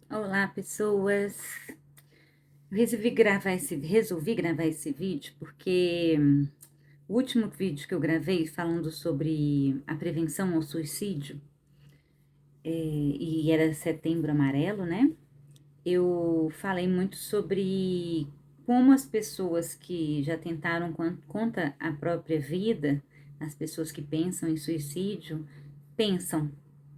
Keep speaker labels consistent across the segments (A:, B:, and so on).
A: Olá, pessoas. Eu resolvi gravar esse vídeo porque o último vídeo que eu gravei falando sobre a prevenção ao suicídio, e era Setembro Amarelo, né? Eu falei muito sobre como as pessoas que já tentaram contra a própria vida, as pessoas que pensam em suicídio, pensam,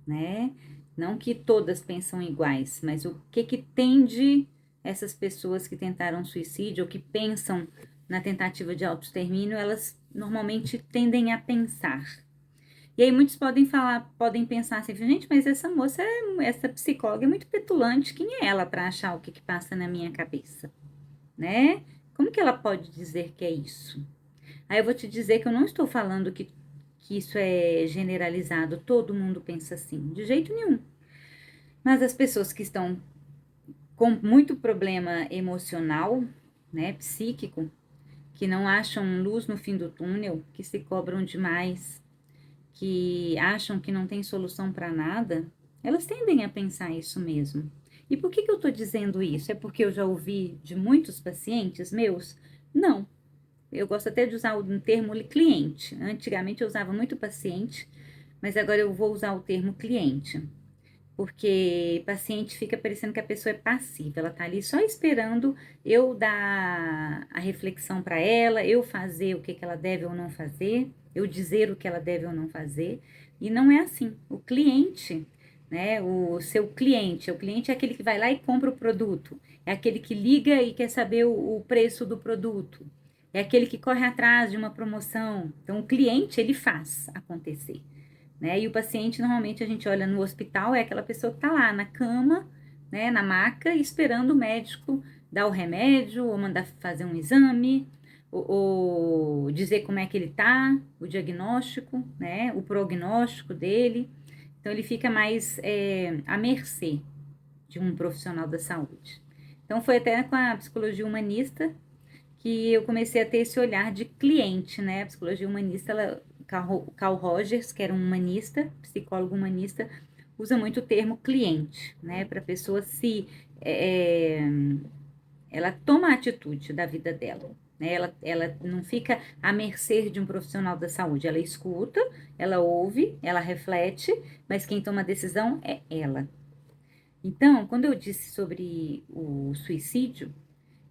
A: né? Não que todas pensam iguais, mas o que que tende essas pessoas que tentaram suicídio ou que pensam na tentativa de autoextermínio, elas normalmente tendem a pensar. E aí muitos podem pensar assim, gente, mas essa psicóloga é muito petulante, quem é ela para achar o que que passa na minha cabeça, né? Como que ela pode dizer que é isso? Aí eu vou te dizer que eu não estou falando que isso é generalizado, todo mundo pensa assim, de jeito nenhum. Mas as pessoas que estão com muito problema emocional, né, psíquico, que não acham luz no fim do túnel, que se cobram demais, que acham que não tem solução para nada, elas tendem a pensar isso mesmo. E por que eu estou dizendo isso? É porque eu já ouvi de muitos pacientes meus? Não. Eu gosto até de usar o termo cliente. Antigamente eu usava muito paciente, mas agora eu vou usar o termo cliente. Porque paciente fica parecendo que a pessoa é passiva, ela tá ali só esperando eu dar a reflexão para ela, eu fazer o que, que ela deve ou não fazer, eu dizer o que ela deve ou não fazer, e não é assim. O cliente, né, o cliente é aquele que vai lá e compra o produto, é aquele que liga e quer saber o preço do produto, é aquele que corre atrás de uma promoção. Então, o cliente, ele faz acontecer, né? E o paciente, normalmente, a gente olha no hospital, é aquela pessoa que está lá na cama, né, na maca, esperando o médico dar o remédio, ou mandar fazer um exame, ou dizer como é que ele tá, o diagnóstico, né, o prognóstico dele. Então, ele fica mais à mercê de um profissional da saúde. Então, foi até com a psicologia humanista que eu comecei a ter esse olhar de cliente, né? A psicologia humanista, Carl Rogers, que era um humanista, psicólogo humanista, usa muito o termo cliente, né? Para a pessoa é, ela toma a atitude da vida dela, né? Ela não fica à mercê de um profissional da saúde, ela escuta, ela ouve, ela reflete, mas quem toma a decisão é ela. Então, quando eu disse sobre o suicídio,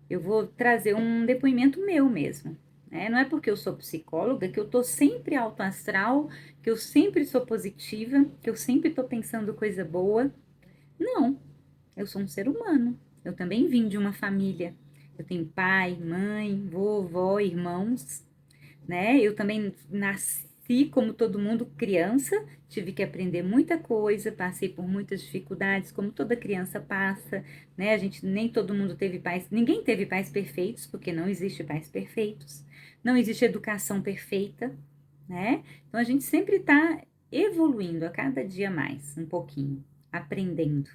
A: eu vou trazer um depoimento meu mesmo, né? Não é porque eu sou psicóloga que eu tô sempre alto astral, que eu sempre sou positiva, que eu sempre tô pensando coisa boa. Não, eu sou um ser humano. Eu também vim de uma família. Eu tenho pai, mãe, vovó, irmãos, né? Eu também nasci como todo mundo criança, tive que aprender muita coisa, passei por muitas dificuldades, como toda criança passa, né? A gente nem todo mundo teve pais, ninguém teve pais perfeitos, porque não existe pais perfeitos, não existe educação perfeita, né? Então a gente sempre está evoluindo a cada dia mais, um pouquinho, aprendendo.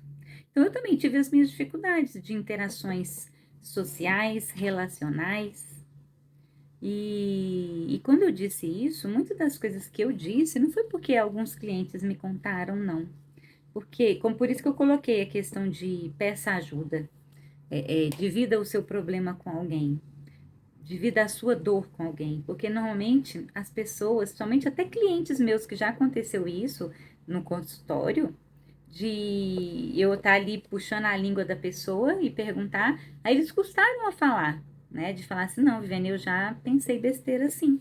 A: Então eu também tive as minhas dificuldades de interações sociais, relacionais, e quando eu disse isso, muitas das coisas que eu disse não foi porque alguns clientes me contaram, não. Porque, como por isso que eu coloquei a questão de peça ajuda, divida o seu problema com alguém, divida a sua dor com alguém, porque normalmente as pessoas, somente até clientes meus que já aconteceu isso no consultório, de eu estar ali puxando a língua da pessoa e perguntar, aí eles custaram a falar, né? De falar assim, não, Viviane, eu já pensei besteira assim.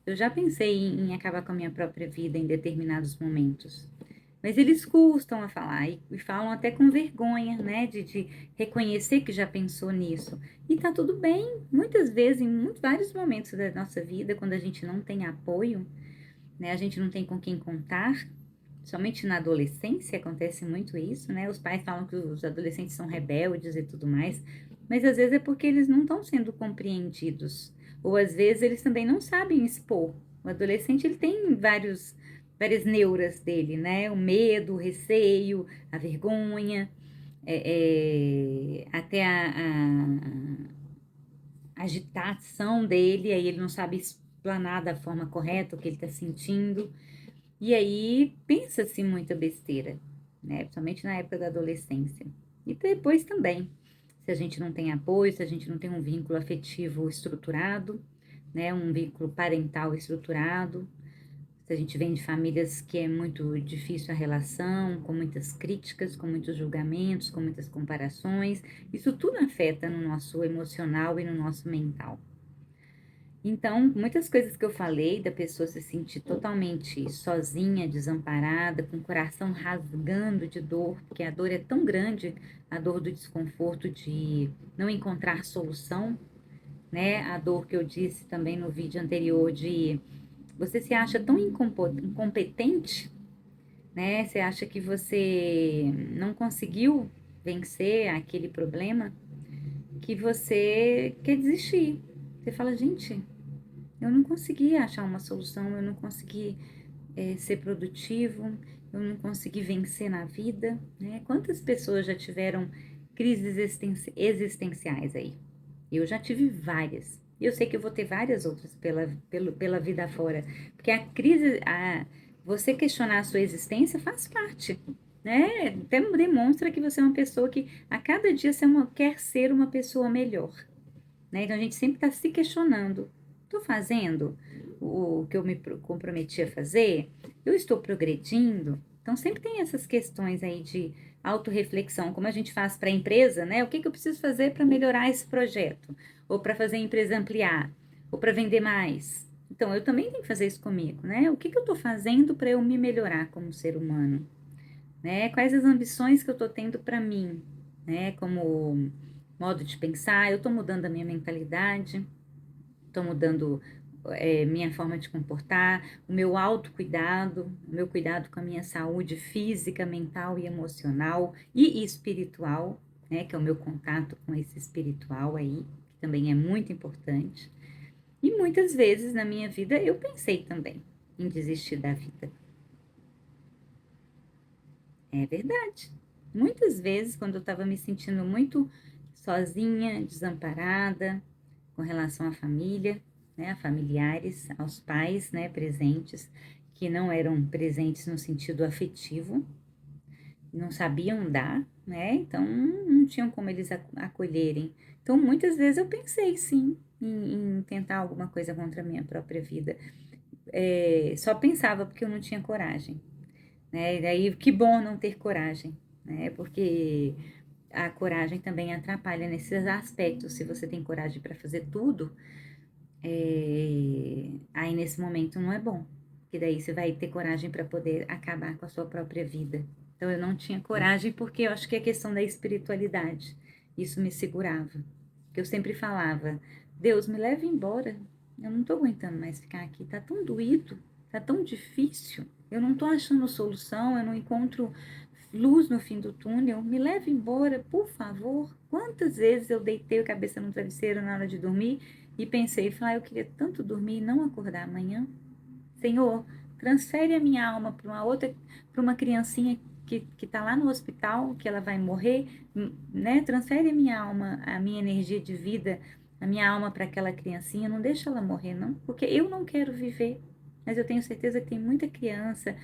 A: Eu já pensei em acabar com a minha própria vida em determinados momentos. Mas eles custam a falar e falam até com vergonha, né? De reconhecer que já pensou nisso. E tá tudo bem. Muitas vezes, vários momentos da nossa vida, quando a gente não tem apoio, né? A gente não tem com quem contar. Somente na adolescência acontece muito isso, né? Os pais falam que os adolescentes são rebeldes e tudo mais, mas às vezes é porque eles não estão sendo compreendidos, ou às vezes eles também não sabem expor. O adolescente ele tem várias neuras dele, né? O medo, o receio, a vergonha, até a agitação dele, aí ele não sabe explanar da forma correta o que ele está sentindo. E aí pensa-se muita besteira, né? Principalmente na época da adolescência. E depois também, se a gente não tem apoio, se a gente não tem um vínculo afetivo estruturado, né, um vínculo parental estruturado, se a gente vem de famílias que é muito difícil a relação, com muitas críticas, com muitos julgamentos, com muitas comparações, isso tudo afeta no nosso emocional e no nosso mental. Então, muitas coisas que eu falei da pessoa se sentir totalmente sozinha, desamparada, com o coração rasgando de dor, porque a dor é tão grande, a dor do desconforto de não encontrar solução, né? A dor que eu disse também no vídeo anterior de você se acha tão incompetente, né? Você acha que você não conseguiu vencer aquele problema, que você quer desistir. Você fala, gente, eu não consegui achar uma solução, eu não consegui ser produtivo, eu não consegui vencer na vida, né? Quantas pessoas já tiveram crises existenciais aí? Eu já tive várias. E eu sei que eu vou ter várias outras pela vida fora. Porque a crise, você questionar a sua existência faz parte, né? Até demonstra que você é uma pessoa que a cada dia você quer ser uma pessoa melhor, né? Então a gente sempre está se questionando. Estou fazendo o que eu me comprometi a fazer? Eu estou progredindo? Então sempre tem essas questões aí de autorreflexão, como a gente faz para a empresa, né? O que eu preciso fazer para melhorar esse projeto? Ou para fazer a empresa ampliar? Ou para vender mais? Então eu também tenho que fazer isso comigo, né? O que eu estou fazendo para eu me melhorar como ser humano? Né? Quais as ambições que eu estou tendo para mim, né? Como modo de pensar, eu estou mudando a minha mentalidade, estou mudando minha forma de comportar, o meu autocuidado, o meu cuidado com a minha saúde física, mental e emocional e espiritual, né? Que é o meu contato com esse espiritual aí, que também é muito importante. E muitas vezes na minha vida eu pensei também em desistir da vida. É verdade. Muitas vezes, quando eu estava me sentindo muito sozinha, desamparada, com relação à família, né, a familiares, aos pais, né, presentes, que não eram presentes no sentido afetivo, não sabiam dar, né, então não tinham como eles acolherem. Então, muitas vezes eu pensei, sim, em tentar alguma coisa contra a minha própria vida. Só pensava porque eu não tinha coragem, né? E daí, que bom não ter coragem, né? Porque a coragem também atrapalha nesses aspectos. Se você tem coragem para fazer tudo, aí nesse momento não é bom. Que daí você vai ter coragem para poder acabar com a sua própria vida. Então eu não tinha coragem porque eu acho que é questão da espiritualidade. Isso me segurava. Que eu sempre falava, Deus me leve embora. Eu não tô aguentando mais ficar aqui. Tá tão doído, tá tão difícil. Eu não tô achando solução, eu não encontro luz no fim do túnel. Me leve embora, por favor. Quantas vezes eu deitei a cabeça no travesseiro na hora de dormir e pensei, falei, eu queria tanto dormir e não acordar amanhã. Senhor, transfere a minha alma para uma outra, para uma criancinha que está lá no hospital, que ela vai morrer, né? Transfere a minha alma, a minha energia de vida, a minha alma para aquela criancinha, não deixa ela morrer, não, porque eu não quero viver. Mas eu tenho certeza que tem muita criança,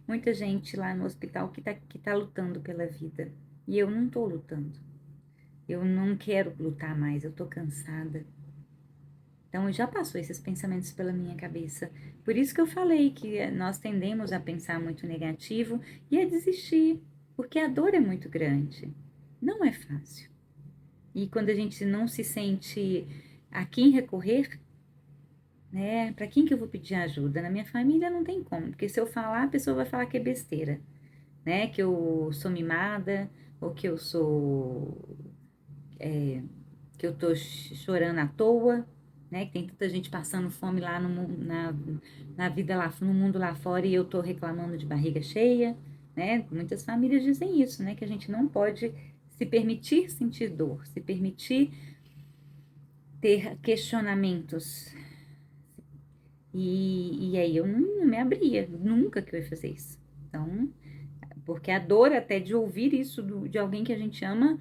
A: muita gente lá no hospital que tá lutando pela vida. E eu não estou lutando. Eu não quero lutar mais, eu estou cansada. Então, já passou esses pensamentos pela minha cabeça. Por isso que eu falei que nós tendemos a pensar muito negativo e a desistir, porque a dor é muito grande. Não é fácil. E quando a gente não se sente a quem recorrer, né? Para quem que eu vou pedir ajuda? Na minha família não tem como, porque se eu falar, a pessoa vai falar que é besteira, né? Que eu sou mimada, ou que eu sou que eu tô chorando à toa, né? Que tem tanta gente passando fome lá na vida lá, no mundo lá fora e eu tô reclamando de barriga cheia, né? Muitas famílias dizem isso, né? Que a gente não pode se permitir sentir dor, se permitir ter questionamentos. E aí eu não me abria, nunca que eu ia fazer isso. Então, porque a dor até de ouvir isso de alguém que a gente ama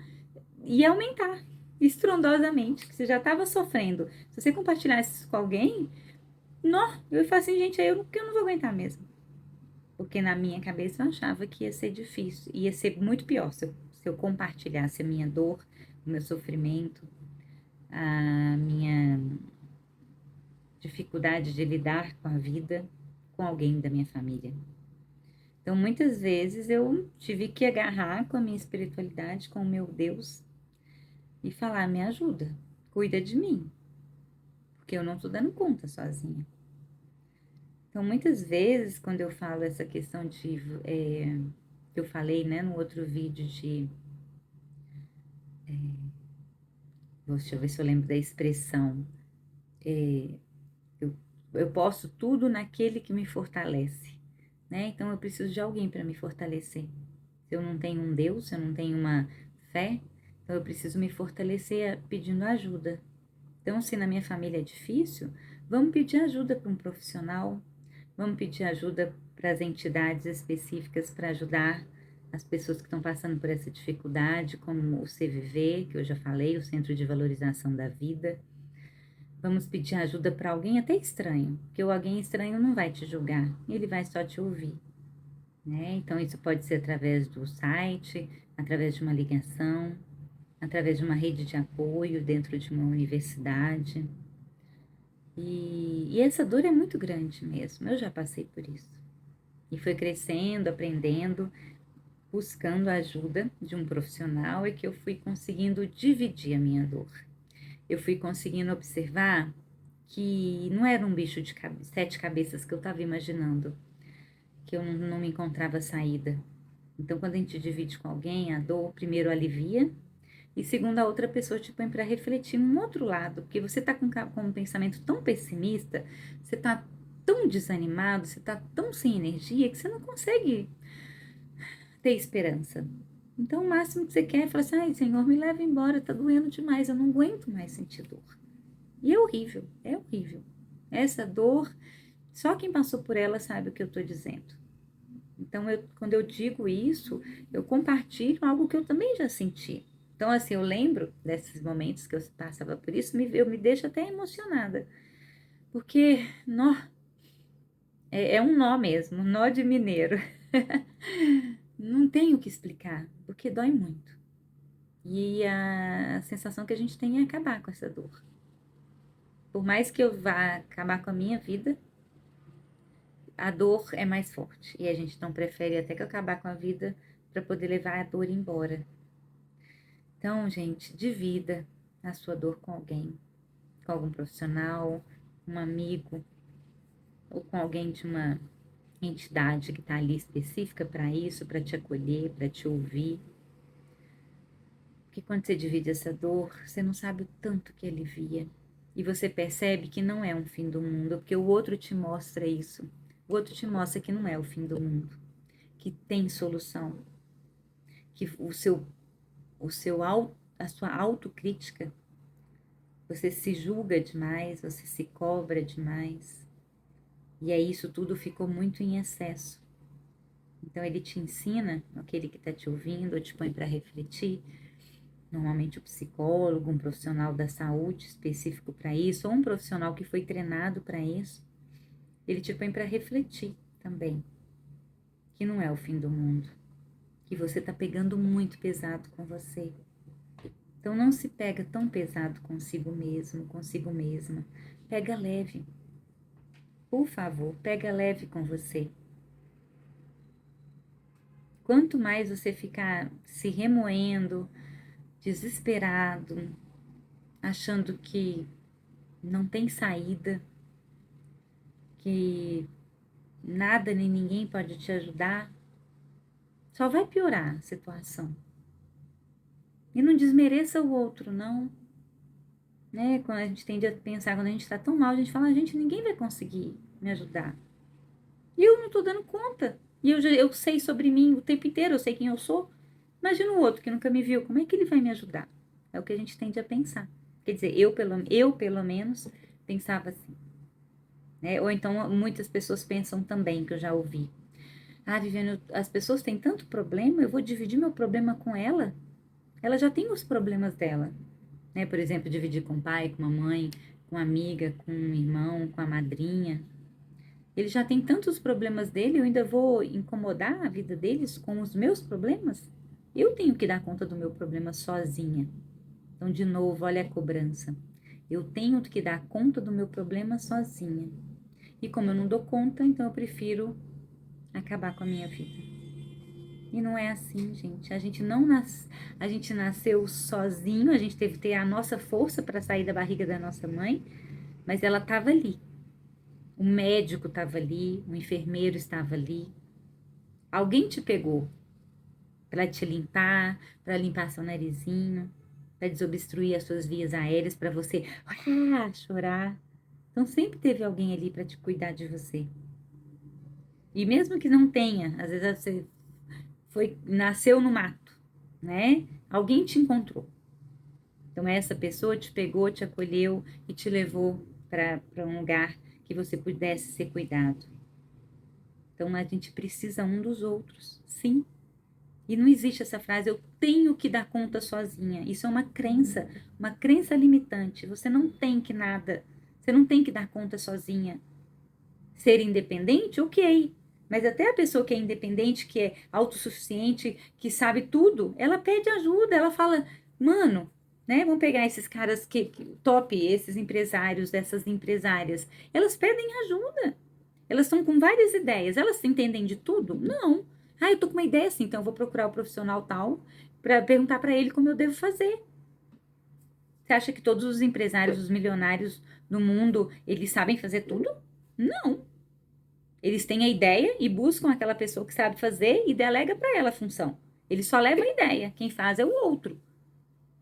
A: ia aumentar estrondosamente, que você já estava sofrendo. Se você compartilhasse isso com alguém, não, eu ia falar assim, gente, aí eu não vou aguentar mesmo. Porque na minha cabeça eu achava que ia ser difícil, ia ser muito pior se eu compartilhasse a minha dor, o meu sofrimento, a minha dificuldade de lidar com a vida com alguém da minha família. Então, muitas vezes eu tive que agarrar com a minha espiritualidade, com o meu Deus e falar: me ajuda, cuida de mim, porque eu não tô dando conta sozinha. Então, muitas vezes, quando eu falo essa questão de, que eu falei, né, no outro vídeo de, deixa eu ver se eu lembro da expressão, eu, eu posso tudo naquele que me fortalece, né? Então, eu preciso de alguém para me fortalecer. Se eu não tenho um Deus, se eu não tenho uma fé, então eu preciso me fortalecer pedindo ajuda. Então, se na minha família é difícil, vamos pedir ajuda para um profissional, vamos pedir ajuda para as entidades específicas para ajudar as pessoas que estão passando por essa dificuldade, como o CVV, que eu já falei, o Centro de Valorização da Vida. Vamos pedir ajuda para alguém até estranho, porque o alguém estranho não vai te julgar, ele vai só te ouvir, né? Então, isso pode ser através do site, através de uma ligação, através de uma rede de apoio dentro de uma universidade. E essa dor é muito grande mesmo, eu já passei por isso. E foi crescendo, aprendendo, buscando a ajuda de um profissional e que eu fui conseguindo dividir a minha dor. Eu fui conseguindo observar que não era um bicho de 7 cabeças que eu estava imaginando, que eu não me encontrava saída. Então, quando a gente divide com alguém, a dor primeiro alivia e segundo, a outra pessoa te põe para refletir um outro lado, porque você tá com um pensamento tão pessimista, você tá tão desanimado, você tá tão sem energia que você não consegue ter esperança. Então, o máximo que você quer é falar assim: ai, Senhor, me leva embora, tá doendo demais, eu não aguento mais sentir dor. E é horrível, é horrível. Essa dor, só quem passou por ela sabe o que eu tô dizendo. Então, quando eu digo isso, eu compartilho algo que eu também já senti. Então, assim, eu lembro desses momentos que eu passava por isso, eu me deixo até emocionada. Porque nó, é um nó mesmo, um nó de mineiro. Não tem o que explicar, porque dói muito. E a sensação que a gente tem é acabar com essa dor. Por mais que eu vá acabar com a minha vida, a dor é mais forte. E a gente não prefere até que eu acabar com a vida para poder levar a dor embora. Então, gente, divida a sua dor com alguém, com algum profissional, um amigo, ou com alguém de uma entidade que está ali específica para isso, para te acolher, para te ouvir. Porque quando você divide essa dor, você não sabe o tanto que alivia. E você percebe que não é um fim do mundo, porque o outro te mostra isso. O outro te mostra que não é o fim do mundo, que tem solução, que a sua autocrítica, você se julga demais, você se cobra demais. E aí isso tudo ficou muito em excesso. Então ele te ensina, aquele que está te ouvindo, ou te põe para refletir, normalmente o psicólogo, um profissional da saúde específico para isso, ou um profissional que foi treinado para isso, ele te põe para refletir também, que não é o fim do mundo, que você está pegando muito pesado com você. Então não se pega tão pesado consigo mesmo, consigo mesma. Pega leve. Por favor, pega leve com você. Quanto mais você ficar se remoendo, desesperado, achando que não tem saída, que nada nem ninguém pode te ajudar, só vai piorar a situação. E não desmereça o outro, não. Né? Quando a gente tende a pensar, quando a gente está tão mal, a gente fala: gente, ninguém vai conseguir me ajudar. E eu não estou dando conta. E eu sei sobre mim o tempo inteiro, eu sei quem eu sou. Imagina o outro que nunca me viu, como é que ele vai me ajudar? É o que a gente tende a pensar. Quer dizer, eu pelo menos pensava assim. Né? Ou então muitas pessoas pensam também, que eu já ouvi. Ah, Viviane, as pessoas têm tanto problema, eu vou dividir meu problema com ela? Ela já tem os problemas dela. Né? Por exemplo, dividir com o pai, com a mãe, com a amiga, com o irmão, com a madrinha. Ele já tem tantos problemas dele, eu ainda vou incomodar a vida deles com os meus problemas? Eu tenho que dar conta do meu problema sozinha. Então, de novo, olha a cobrança. Eu tenho que dar conta do meu problema sozinha. E como eu não dou conta, então eu prefiro acabar com a minha vida. E não é assim, gente. A gente nasceu sozinho, a gente teve que ter a nossa força para sair da barriga da nossa mãe, mas ela estava ali. O médico estava ali, o enfermeiro estava ali. Alguém te pegou para te limpar, para limpar seu narizinho, para desobstruir as suas vias aéreas, para você chorar. Então sempre teve alguém ali para te cuidar de você. E mesmo que não tenha, às vezes você nasceu no mato, né? Alguém te encontrou. Então essa pessoa te pegou, te acolheu e te levou para um lugar que você pudesse ser cuidado. Então a gente precisa um dos outros, sim. E não existe essa frase, eu tenho que dar conta sozinha. Isso é uma crença limitante. Você não tem que nada, você não tem que dar conta sozinha. Ser independente, ok. Mas até a pessoa que é independente, que é autossuficiente, que sabe tudo, ela pede ajuda, ela fala, mano, né? Vamos pegar esses caras top, esses empresários, essas empresárias. Elas pedem ajuda. Elas estão com várias ideias. Elas entendem de tudo? Não. Ah, eu tô com uma ideia assim, então eu vou procurar o profissional tal para perguntar para ele como eu devo fazer. Você acha que todos os empresários, os milionários do mundo, eles sabem fazer tudo? Não. Eles têm a ideia e buscam aquela pessoa que sabe fazer e delega para ela a função. Ele só leva a ideia, quem faz é o outro.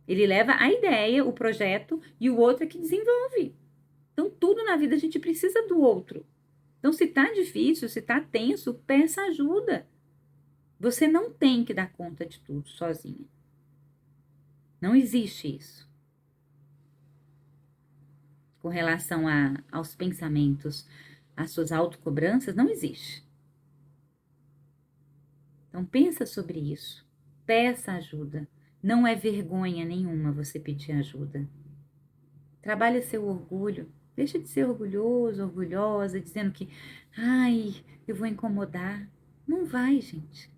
A: Ele leva a ideia, o projeto e o outro é que desenvolve. Então, tudo na vida a gente precisa do outro. Então, se tá difícil, se tá tenso, peça ajuda. Você não tem que dar conta de tudo sozinha. Não existe isso. Com relação aos pensamentos, às suas autocobranças, não existe. Então, pensa sobre isso. Peça ajuda. Não é vergonha nenhuma você pedir ajuda. Trabalha seu orgulho. Deixa de ser orgulhoso, orgulhosa, dizendo que, ai, eu vou incomodar. Não vai, gente.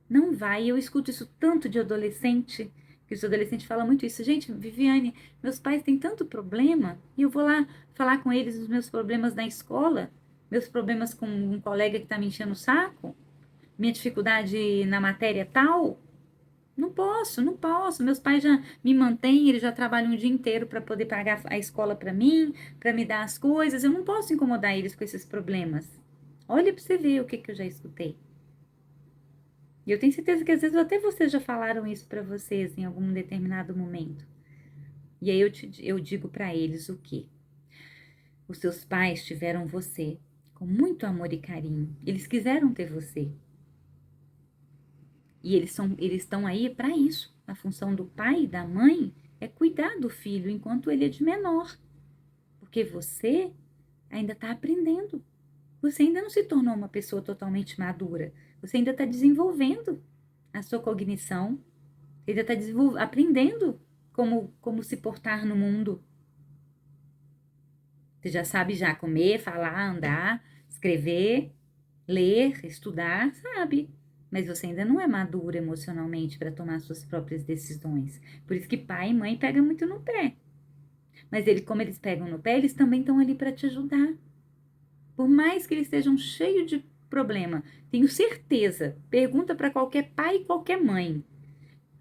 A: Não vai. Eu escuto isso tanto de adolescente, que os adolescentes falam muito isso. Gente, Viviane, meus pais têm tanto problema e eu vou lá falar com eles os meus problemas na escola, meus problemas com um colega que está me enchendo o saco, minha dificuldade na matéria tal. Não posso, não posso. Meus pais já me mantêm, eles já trabalham o dia inteiro para poder pagar a escola para mim, para me dar as coisas. Eu não posso incomodar eles com esses problemas. Olha para você ver o que eu já escutei. E eu tenho certeza que às vezes até vocês já falaram isso para vocês em algum determinado momento. E aí eu digo para eles o quê? Os seus pais tiveram você com muito amor e carinho. Eles quiseram ter você. E eles estão aí para isso. A função do pai e da mãe é cuidar do filho enquanto ele é de menor. Porque você ainda está aprendendo. Você ainda não se tornou uma pessoa totalmente madura. Você ainda está desenvolvendo a sua cognição. Você ainda está aprendendo como se portar no mundo. Você já sabe já comer, falar, andar, escrever, ler, estudar, sabe? Mas você ainda não é madura emocionalmente para tomar suas próprias decisões. Por isso que pai e mãe pegam muito no pé. Mas como eles pegam no pé, eles também estão ali para te ajudar. Por mais que eles estejam cheios de problema, tenho certeza. Pergunta para qualquer pai e qualquer mãe.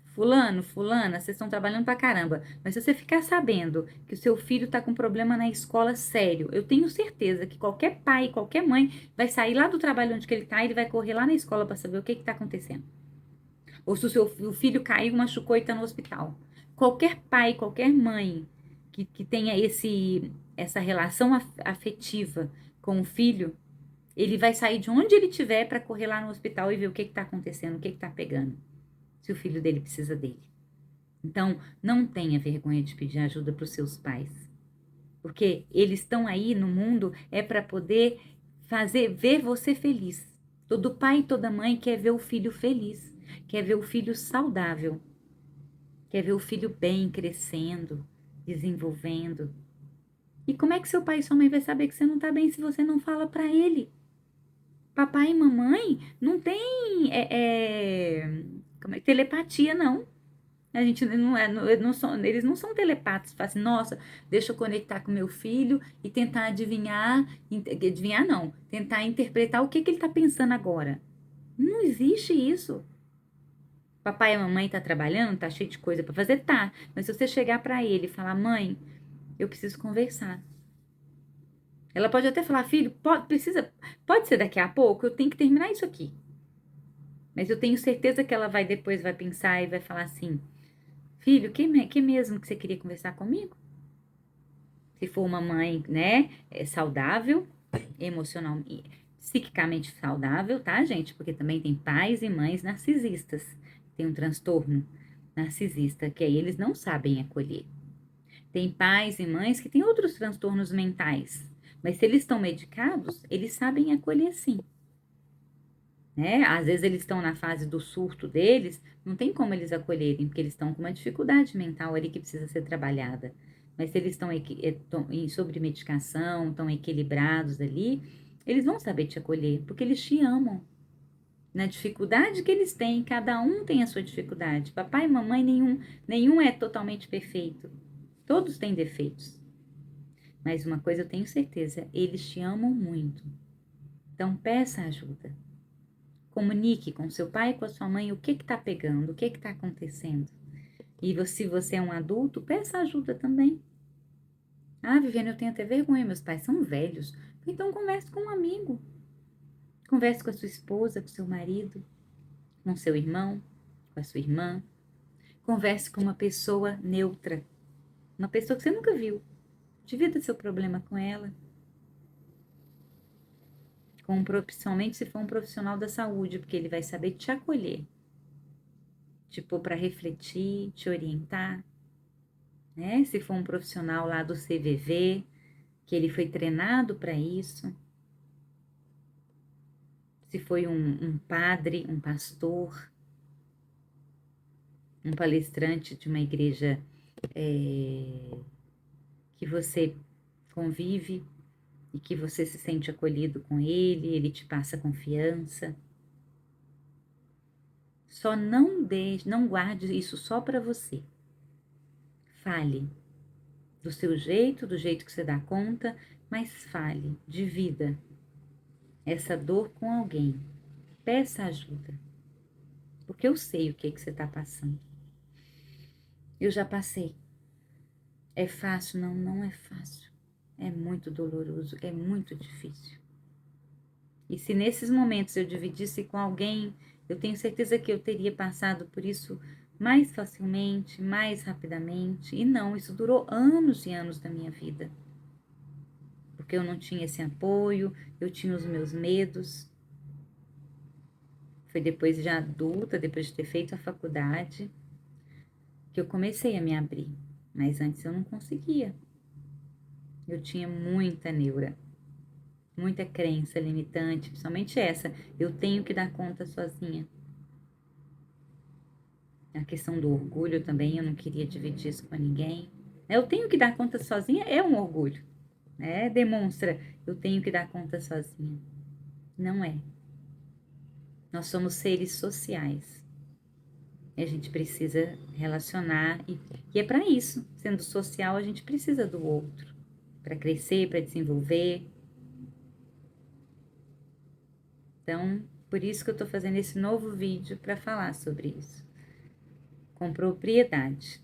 A: Fulano, fulana, vocês estão trabalhando pra caramba, mas se você ficar sabendo que o seu filho tá com problema na escola sério, eu tenho certeza que qualquer pai, qualquer mãe vai sair lá do trabalho onde que ele tá e ele vai correr lá na escola para saber o que tá acontecendo. Ou se o filho caiu, machucou e tá no hospital. Qualquer pai, qualquer mãe que tenha essa relação afetiva com o filho, ele vai sair de onde ele estiver para correr lá no hospital e ver o que tá acontecendo, o que tá pegando, se o filho dele precisa dele. Então, não tenha vergonha de pedir ajuda para os seus pais, porque eles estão aí no mundo é para poder ver você feliz. Todo pai e toda mãe quer ver o filho feliz, quer ver o filho saudável, quer ver o filho bem, crescendo, desenvolvendo. E como é que seu pai e sua mãe vai saber que você não está bem se você não fala para ele? Papai e mamãe não tem, Como é? Telepatia, não. A gente não é, não são, eles não são telepatas, falam assim, nossa, deixa eu conectar com meu filho e tentar adivinhar, adivinhar não, tentar interpretar o que que ele está pensando agora. Não existe isso. Papai e a mamãe tá trabalhando, tá cheio de coisa para fazer, tá. Mas se você chegar para ele e falar, mãe, eu preciso conversar. Ela pode até falar, filho, pode ser daqui a pouco, eu tenho que terminar isso aqui. Mas eu tenho certeza que ela depois vai pensar e vai falar assim, filho, que mesmo que você queria conversar comigo? Se for uma mãe, né, saudável, emocional, psiquicamente saudável, tá, gente? Porque também tem pais e mães narcisistas. Tem um transtorno narcisista que aí eles não sabem acolher. Tem pais e mães que têm outros transtornos mentais, mas se eles estão medicados, eles sabem acolher sim, né? Às vezes eles estão na fase do surto deles, não tem como eles acolherem, porque eles estão com uma dificuldade mental ali que precisa ser trabalhada. Mas se eles estão sobre medicação, estão equilibrados ali, eles vão saber te acolher, porque eles te amam. Na dificuldade que eles têm, cada um tem a sua dificuldade. Papai e mamãe, nenhum é totalmente perfeito. Todos têm defeitos. Mas uma coisa eu tenho certeza, eles te amam muito. Então peça ajuda. Comunique com seu pai e com a sua mãe o que está pegando, o que está acontecendo. E se você é um adulto, peça ajuda também. Ah, Viviane, eu tenho até vergonha, meus pais são velhos. Então converse com um amigo. Converse com a sua esposa, com seu marido, com seu irmão, com a sua irmã. Converse com uma pessoa neutra, uma pessoa que você nunca viu. Divida seu problema com ela. Principalmente se for um profissional da saúde, porque ele vai saber te acolher, te pôr para refletir, te orientar, né? Se for um profissional lá do CVV, que ele foi treinado para isso, se foi um padre, um pastor, um palestrante de uma igreja que você convive e que você se sente acolhido com ele te passa confiança. Só não guarde isso só para você. Fale do seu jeito, do jeito que você dá conta, mas fale, divida essa dor com alguém. Peça ajuda, porque eu sei o que você está passando. Eu já passei. É fácil? Não, não é fácil. É muito doloroso, é muito difícil. E se nesses momentos eu dividisse com alguém, eu tenho certeza que eu teria passado por isso mais facilmente, mais rapidamente. E não, isso durou anos e anos da minha vida. Porque eu não tinha esse apoio, eu tinha os meus medos. Foi depois de adulta, depois de ter feito a faculdade, que eu comecei a me abrir. Mas antes eu não conseguia. Eu tinha muita neura, muita crença limitante, principalmente essa. Eu tenho que dar conta sozinha. A questão do orgulho também, eu não queria dividir isso com ninguém. Eu tenho que dar conta sozinha é um orgulho, né? Demonstra, eu tenho que dar conta sozinha. Não é. Nós somos seres sociais. E a gente precisa relacionar e é para isso. Sendo social, a gente precisa do outro para crescer, para desenvolver. Então, por isso que eu estou fazendo esse novo vídeo para falar sobre isso. Com propriedade.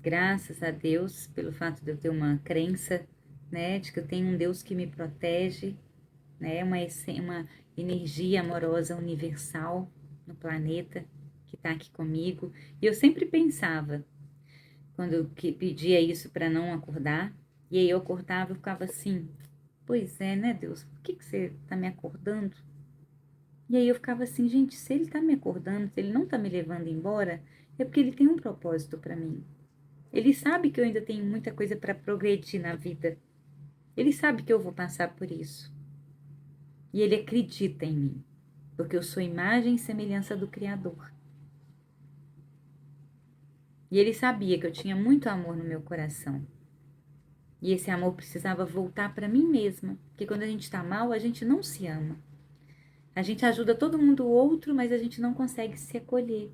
A: Graças a Deus pelo fato de eu ter uma crença, né, de que eu tenho um Deus que me protege, né, uma energia amorosa universal no planeta que está aqui comigo. E eu sempre pensava, quando eu pedia isso para não acordar, e aí eu acordava, eu ficava assim, pois é, né, Deus, por que você está me acordando? E aí eu ficava assim, gente, se ele está me acordando, se ele não está me levando embora, é porque ele tem um propósito para mim. Ele sabe que eu ainda tenho muita coisa para progredir na vida. Ele sabe que eu vou passar por isso. E ele acredita em mim, porque eu sou imagem e semelhança do Criador. E ele sabia que eu tinha muito amor no meu coração. E esse amor precisava voltar para mim mesma, porque quando a gente está mal, a gente não se ama. A gente ajuda todo mundo o outro, mas a gente não consegue se acolher.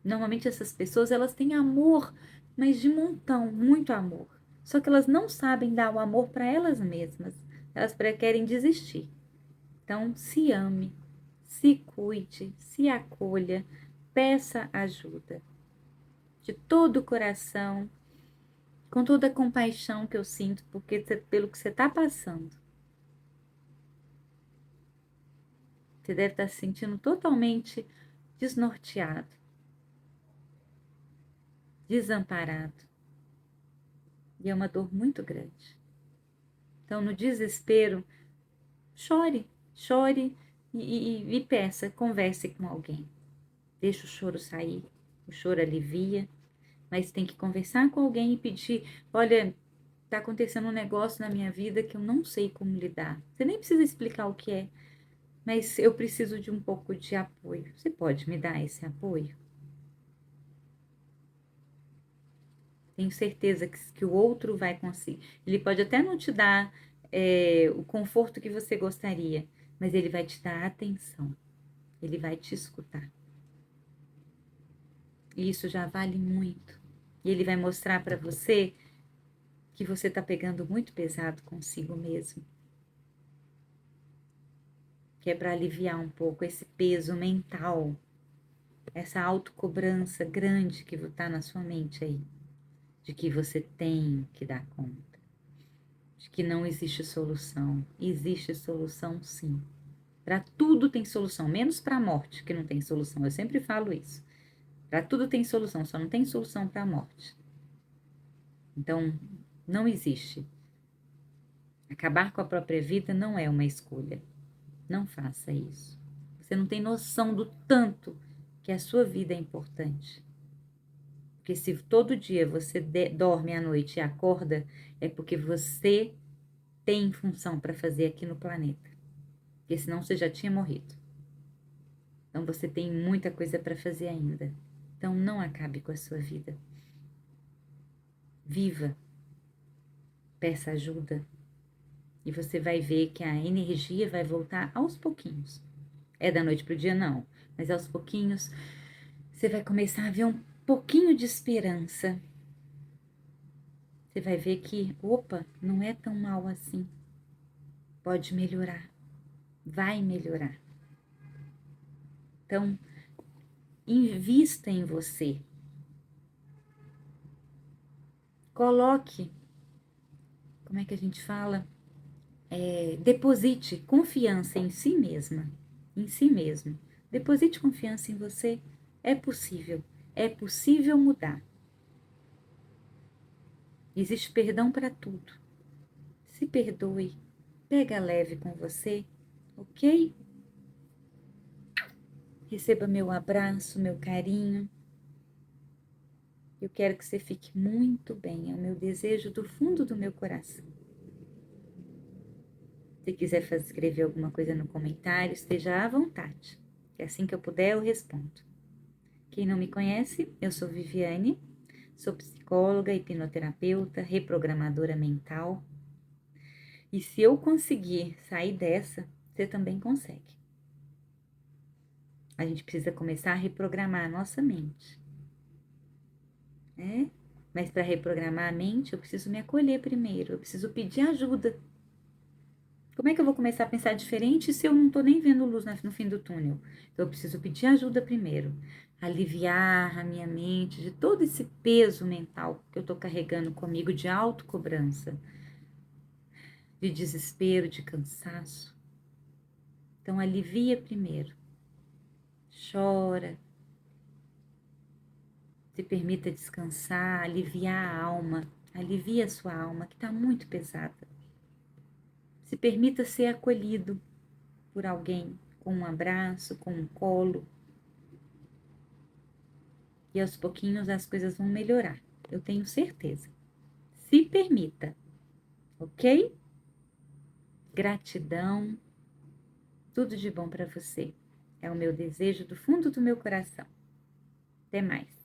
A: Normalmente essas pessoas, elas têm amor, mas de montão, muito amor. Só que elas não sabem dar o amor para elas mesmas. Elas querem desistir. Então, se ame, se cuide, se acolha, peça ajuda. De todo o coração, com toda a compaixão que eu sinto pelo que você está passando. Você deve estar se sentindo totalmente desnorteado, desamparado. E é uma dor muito grande. Então, no desespero, chore, chore e peça, converse com alguém. Deixa o choro sair, o choro alivia, mas tem que conversar com alguém e pedir, olha, está acontecendo um negócio na minha vida que eu não sei como lidar. Você nem precisa explicar o que é, mas eu preciso de um pouco de apoio. Você pode me dar esse apoio? Tenho certeza que o outro vai conseguir. Ele pode até não te dar o conforto que você gostaria, mas ele vai te dar atenção. Ele vai te escutar. E isso já vale muito. E ele vai mostrar para você que você está pegando muito pesado consigo mesmo. Que é para aliviar um pouco esse peso mental, essa autocobrança grande que está na sua mente aí, de que você tem que dar conta, de que não existe solução. Existe solução, sim. Para tudo tem solução, menos para a morte, que não tem solução. Eu sempre falo isso. Para tudo tem solução, só não tem solução para a morte. Então, não existe. Acabar com a própria vida não é uma escolha. Não faça isso. Você não tem noção do tanto que a sua vida é importante. Porque se todo dia você dorme à noite e acorda, é porque você tem função para fazer aqui no planeta. Porque senão você já tinha morrido. Então você tem muita coisa para fazer ainda. Então não acabe com a sua vida. Viva, peça ajuda e você vai ver que a energia vai voltar aos pouquinhos. É da noite para o dia? Não. Mas aos pouquinhos você vai começar a ver um pouquinho de esperança. Você vai ver que, opa, não é tão mal assim. Pode melhorar. Vai melhorar. Então, invista em você. Coloque, como é que a gente fala? Deposite confiança em si mesma, em si mesmo. Deposite confiança em você. É possível mudar. Existe perdão para tudo. Se perdoe, pega leve com você, ok? Receba meu abraço, meu carinho. Eu quero que você fique muito bem, é o meu desejo do fundo do meu coração. Se quiser escrever alguma coisa no comentário, esteja à vontade, que assim que eu puder eu respondo. Quem não me conhece, eu sou Viviane, sou psicóloga, hipnoterapeuta, reprogramadora mental. E se eu conseguir sair dessa, você também consegue. A gente precisa começar a reprogramar a nossa mente. Mas para reprogramar a mente, eu preciso me acolher primeiro, eu preciso pedir ajuda. Como é que eu vou começar a pensar diferente se eu não estou nem vendo luz no fim do túnel? Então, eu preciso pedir ajuda primeiro. Aliviar a minha mente de todo esse peso mental que eu estou carregando comigo de autocobrança, de desespero, de cansaço. Então, alivia primeiro. Chora. Se permita descansar, aliviar a alma. Alivia a sua alma, que está muito pesada. Se permita ser acolhido por alguém, com um abraço, com um colo. E aos pouquinhos as coisas vão melhorar. Eu tenho certeza. Se permita, ok? Gratidão. Tudo de bom para você. É o meu desejo do fundo do meu coração. Até mais.